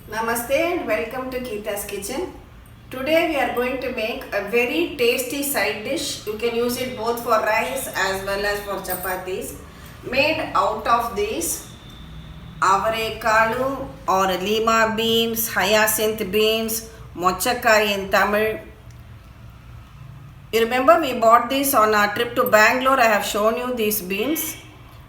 Namaste and welcome to Geeta's Kitchen. Today we are going to make a very tasty side dish. You can use it both for rice as well as for chappathis. Made out of these Avarekalu or lima beans, hyacinth beans, Mochakkai in Tamil. You remember we bought this on our trip to Bangalore. I have shown you these beans.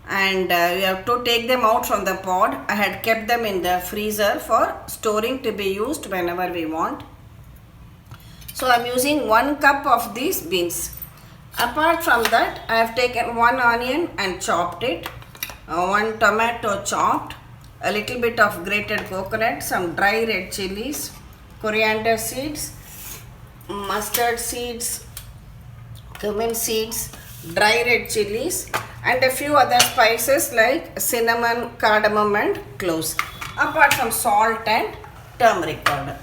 And we have to take them out from the pod. I had kept them in the freezer for storing to be used whenever we want. So I am using 1 cup of these beans. Apart from that, I have taken 1 onion and chopped it, 1 tomato chopped, a little bit of grated coconut, some dry red chillies, coriander seeds, mustard seeds, Cummin seeds, dry red chillies, and a few other spices like cinnamon, cardamom and cloves, apart from salt and turmeric powder.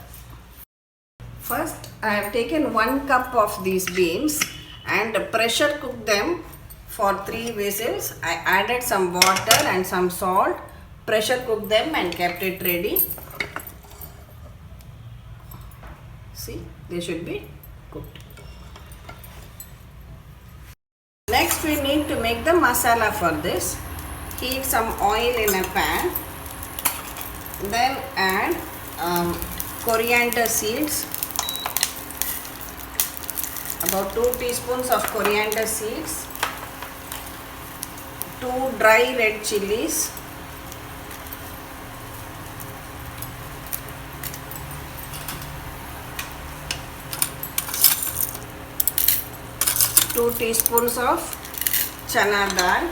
First, I have taken 1 cup of these beans and pressure cooked them for 3 whistles. I added some water and some salt, pressure cooked them and kept it ready. See, they should be cooked. Next we need to make the masala for this. Heat some oil in a pan. Then add coriander seeds. About 2 teaspoons of coriander seeds. 2 dry red chillies. Two teaspoons of Channa dal,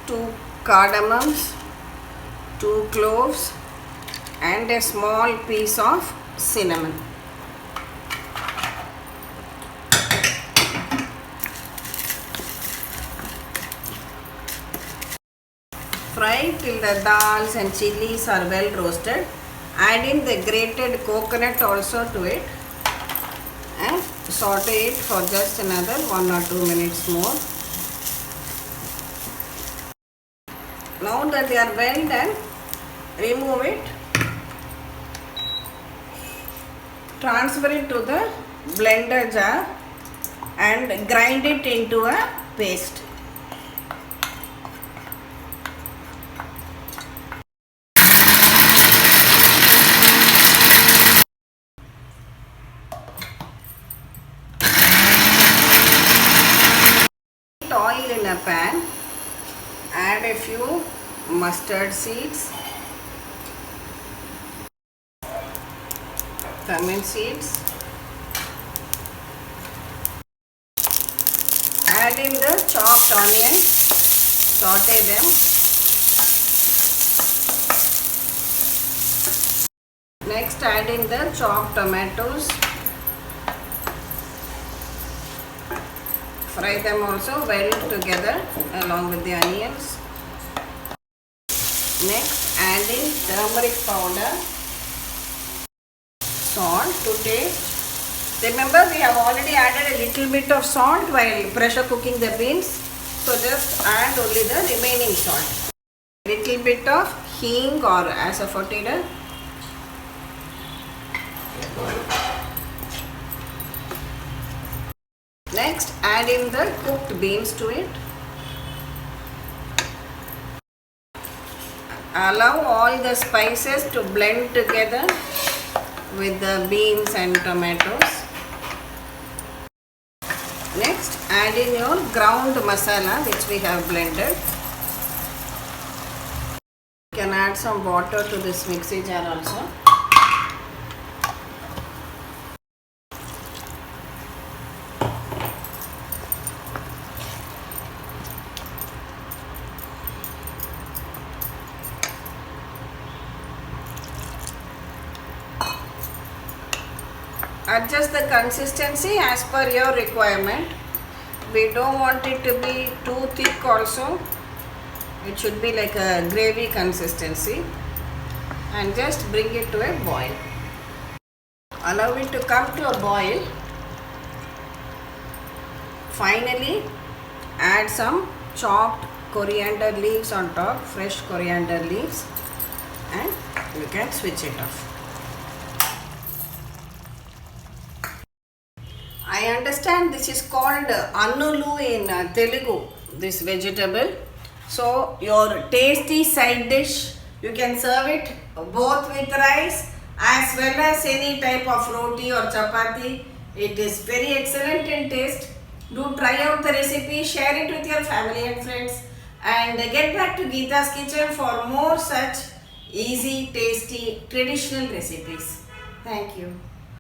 2 cardamoms, 2 cloves and a small piece of cinnamon. Fry till the dals and chillies are well roasted. Add in the grated coconut also to it and saute it for just another 1 or 2 minutes more. Now that they are well done, remove it, transfer it to the blender jar and grind it into a paste. Oil in a pan, add a few mustard seeds, Cummin seeds, add in the chopped onions, saute them, next add in the chopped tomatoes. Fry them also well together along with the onions. Next add in turmeric powder, salt to taste. Remember we have already added a little bit of salt while pressure cooking the beans. So just add only the remaining salt. Little bit of hing or asafoetida. Next, add in the cooked beans to it. Allow all the spices to blend together with the beans and tomatoes. Next, add in your ground masala which we have blended. You can add some water to this mixie jar also. Adjust the consistency as per your requirement. We don't want it to be too thick also. It should be like a gravy consistency. And just bring it to a boil. Allow it to come to a boil. Finally, add some chopped coriander leaves on top, fresh coriander leaves, and you can switch it off. I understand this is called annulu in Telugu, this vegetable. So your tasty side dish, you can serve it both with rice as well as any type of roti or chapati. It is very excellent in taste. Do try out the recipe, share it with your family and friends, and get back to Geeta's Kitchen for more such easy, tasty, traditional recipes. Thank you.